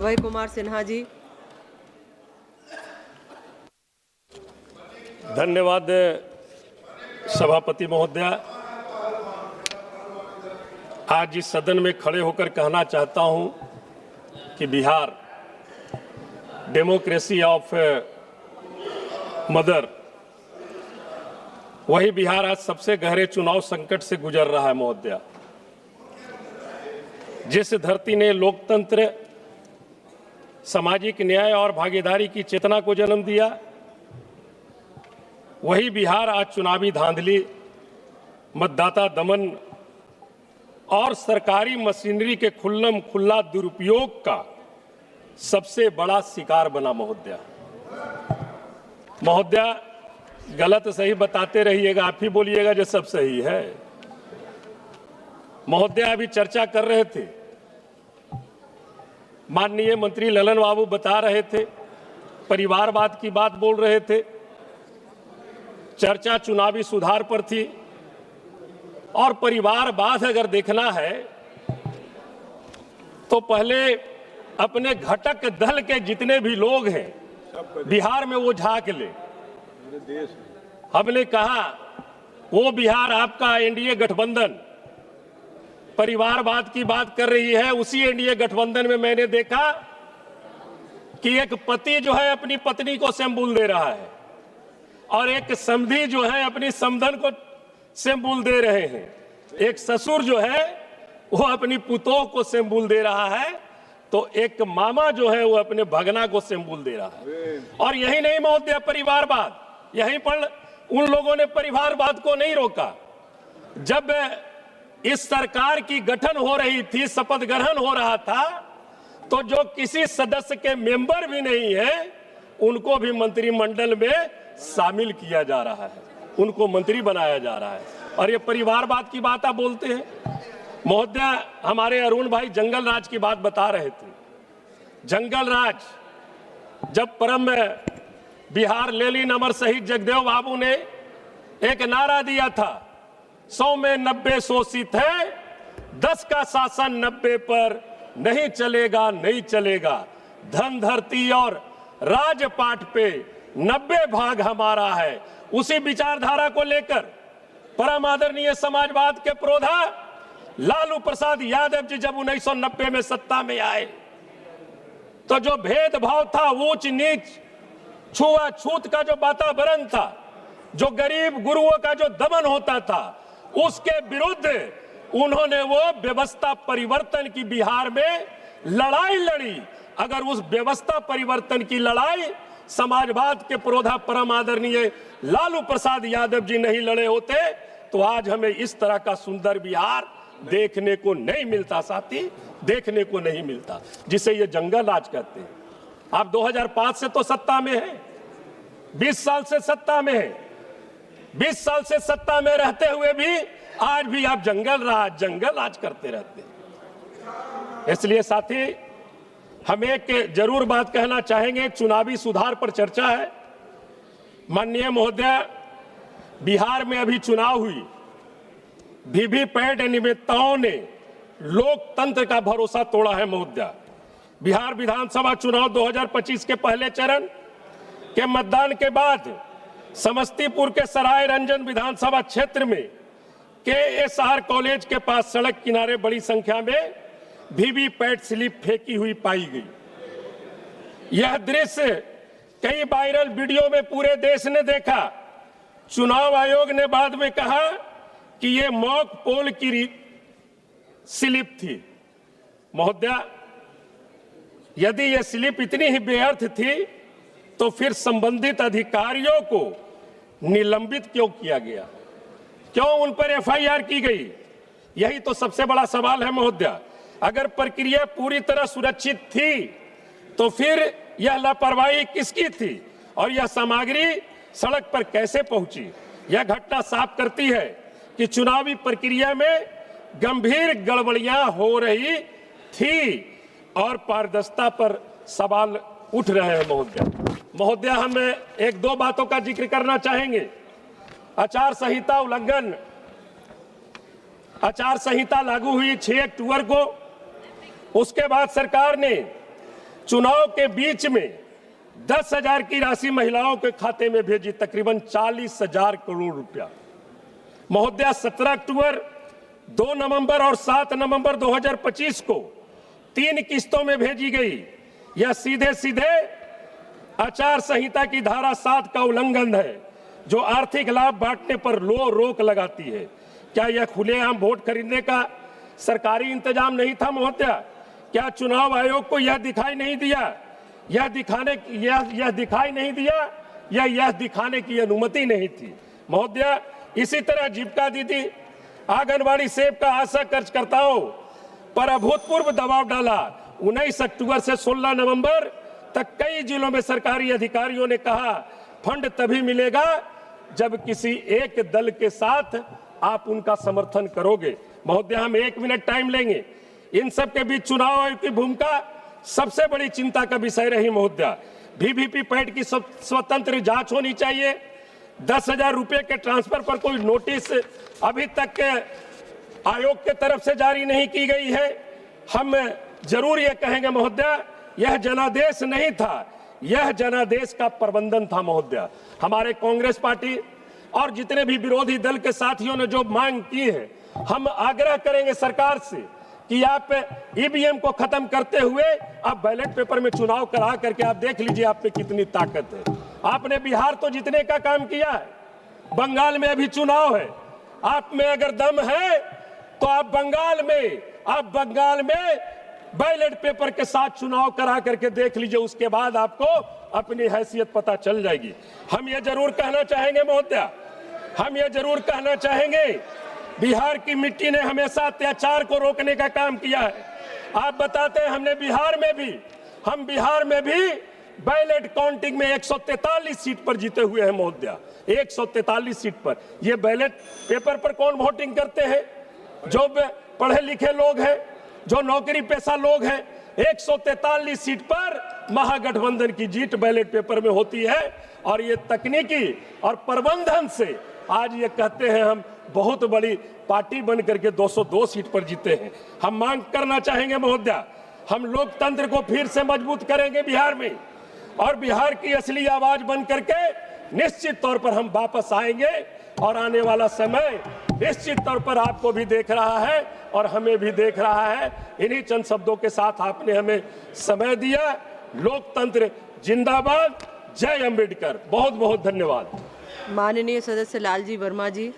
अभय कुमार सिन्हा जी। धन्यवाद सभापति महोदया। आज इस सदन में खड़े होकर कहना चाहता हूं कि बिहार डेमोक्रेसी ऑफ मदर, वही बिहार आज सबसे गहरे चुनाव संकट से गुजर रहा है महोदया। जिस धरती ने लोकतंत्र, सामाजिक न्याय और भागीदारी की चेतना को जन्म दिया, वही बिहार आज चुनावी धांधली, मतदाता दमन और सरकारी मशीनरी के खुल्लम खुल्ला दुरुपयोग का सबसे बड़ा शिकार बना महोदया। महोदया, गलत सही बताते रहिएगा, आप ही बोलिएगा जो सब सही है। महोदया, अभी चर्चा कर रहे थे, माननीय मंत्री ललन बाबू बता रहे थे, परिवारवाद की बात बोल रहे थे, चर्चा चुनावी सुधार पर थी। और परिवारवाद अगर देखना है तो पहले अपने घटक दल के जितने भी लोग हैं बिहार में वो झांक ले। हमने कहा वो बिहार आपका एनडीए गठबंधन परिवारवाद की बात कर रही है। उसी एनडीए गठबंधन में मैंने देखा कि एक पति जो है अपनी पत्नी को सिंबल दे रहा है और एक समधी जो है अपनी समधन को सिंबल दे रहे हैं। एक ससुर जो है वो अपनी पुतोह को सिंबल दे रहा है, तो एक मामा जो है वो अपने भगना को सिंबल दे रहा है। और यही नहीं महोदया, परिवारवाद, यहीं पर उन लोगों ने परिवारवाद को नहीं रोका। जब इस सरकार की गठन हो रही थी, शपथ ग्रहण हो रहा था, तो जो किसी सदस्य के मेंबर भी नहीं है उनको भी मंत्रिमंडल में शामिल किया जा रहा है, उनको मंत्री बनाया जा रहा है। और ये परिवारवाद की बात आप बोलते हैं महोदया। हमारे अरुण भाई जंगल राज की बात बता रहे थे। जंगल राज जब परम बिहार लेलिन अमर शहीद जगदेव बाबू ने एक नारा दिया था, 100 में 90 शोषित है, 10 का शासन 90 पर नहीं चलेगा, नहीं चलेगा। धन धरती और राजपाट पे 90 भाग हमारा है। उसी विचारधारा को लेकर परम आदरणीय समाजवाद के प्रोधा लालू प्रसाद यादव जी जब 1990 में सत्ता में आए, तो जो भेदभाव था, ऊंच नीच, छुआछूत का जो वातावरण था, जो गरीब गुरुओं का जो दमन होता था, उसके विरुद्ध उन्होंने वो व्यवस्था परिवर्तन की बिहार में लड़ाई लड़ी। अगर उस व्यवस्था परिवर्तन की लड़ाई समाजवाद के प्रोधा परम आदरणीय लालू प्रसाद यादव जी नहीं लड़े होते तो आज हमें इस तरह का सुंदर बिहार देखने को नहीं मिलता साथी, देखने को नहीं मिलता, जिसे ये जंगल राज कहते हैं। आप 2005 से तो सत्ता में हैं, 20 साल से सत्ता में हैं, 20 साल से सत्ता में रहते हुए भी आज भी आप जंगल राज करते रहते हैं। इसलिए साथी, हम एक जरूर बात कहना चाहेंगे, चुनावी सुधार पर चर्चा है। माननीय महोदया, बिहार में अभी चुनाव हुई, वीवीपैट अनियमितताओं ने लोकतंत्र का भरोसा तोड़ा है महोदया। बिहार विधानसभा चुनाव 2025 के पहले चरण के मतदान के बाद समस्तीपुर के सराय रंजन विधानसभा क्षेत्र में KSR कॉलेज के पास सड़क किनारे बड़ी संख्या में वीवीपैट स्लिप फेंकी हुई पाई गई। यह दृश्य कई वायरल वीडियो में पूरे देश ने देखा। चुनाव आयोग ने बाद में कहा कि यह मॉक पोल की स्लिप थी। महोदया, यदि यह स्लिप इतनी ही बेअर्थ थी तो फिर संबंधित अधिकारियों को निलंबित क्यों किया गया, क्यों उन पर FIR की गई? यही तो सबसे बड़ा सवाल है महोदया। अगर प्रक्रिया पूरी तरह सुरक्षित थी तो फिर यह लापरवाही किसकी थी और यह सामग्री सड़क पर कैसे पहुंची? यह घटना साफ करती है कि चुनावी प्रक्रिया में गंभीर गड़बड़ियां हो रही थी और पारदर्शिता पर सवाल उठ रहे हैं महोदया। हम एक दो बातों का जिक्र करना चाहेंगे। आचार संहिता उल्लंघन, आचार संहिता लागू हुई 6 अक्टूबर को। उसके बाद सरकार ने चुनाव के बीच में 10,000 की राशि महिलाओं के खाते में भेजी, तकरीबन 40,000 करोड़ रुपया। महोदया, 17 अक्टूबर, 2 नवंबर और 7 नवंबर 2025 को 3 किस्तों में भेजी गई। यह सीधे सीधे आचार संहिता की धारा 7 का उल्लंघन है, जो आर्थिक लाभ बांटने पर रोक लगाती है। क्या यह खुलेआम वोट खरीदने का सरकारी इंतजाम नहीं था महोदया? क्या चुनाव आयोग को यह दिखाई नहीं दिया, यह दिखाने की अनुमति नहीं थी? महोदया, इसी तरह जीविका दीदी, आंगनबाड़ी सेव का आशा कार्यकर्ताओं पर अभूतपूर्व दबाव डाला। 19 अक्टूबर से 16 नवंबर तक कई जिलों में सरकारी अधिकारियों ने कहा, फंड तभी मिलेगा जब किसी एक दल के साथ आप उनका समर्थन करोगे। महोदया, हम 1 मिनट टाइम लेंगे। इन सब के बीच चुनाव आयोग की भूमिका सबसे बड़ी चिंता का विषय रही महोदया। वीवीपैट की स्वतंत्र जांच होनी चाहिए। 10,000 रुपए के ट्रांसफर पर कोई नोटिस अभी तक के आयोग के तरफ से जारी नहीं की गई है। हम जरूर ये कहेंगे महोदया, यह जनादेश नहीं था, यह जनादेश का प्रबंधन था महोदया। हमारे कांग्रेस पार्टी और जितने भी विरोधी दल के साथियों ने जो मांग की है, हम आग्रह करेंगे सरकार से कि आप ईवीएम को खत्म करते हुए आप बैलेट पेपर में चुनाव करा करके आप देख लीजिए आप में कितनी ताकत है। आपने बिहार तो जीतने का काम किया है, बंगाल में अभी चुनाव है। आप में अगर दम है तो आप बंगाल में बैलेट पेपर के साथ चुनाव करा करके देख लीजिए, उसके बाद आपको अपनी हैसियत पता चल जाएगी। हम ये जरूर कहना चाहेंगे महोदया, हम ये जरूर कहना चाहेंगे, बिहार की मिट्टी ने हमेशा अत्याचार को रोकने का काम किया है। आप बताते हैं, हम बिहार में भी बैलेट काउंटिंग में 143 सीट पर जीते हुए हैं महोदया, 143 सीट पर। ये बैलेट पेपर पर कौन वोटिंग करते हैं? जो पढ़े लिखे लोग हैं, जो नौकरी पेशा लोग हैं। 143 सीट पर महागठबंधन की जीत बैलेट पेपर में होती है। और ये तकनीकी और प्रबंधन से आज ये कहते हैं हम बहुत बड़ी पार्टी बन करके 202 सीट पर जीते हैं। हम मांग करना चाहेंगे महोदया, हम लोकतंत्र को फिर से मजबूत करेंगे बिहार में, और बिहार की असली आवाज बन करके निश्चित तौर पर हम वापस आएंगे। और आने वाला समय निश्चित तौर पर आपको भी देख रहा है और हमें भी देख रहा है। इन्हीं चंद शब्दों के साथ आपने हमें समय दिया। लोकतंत्र जिंदाबाद, जय अम्बेडकर। बहुत बहुत धन्यवाद। माननीय सदस्य लालजी वर्मा जी।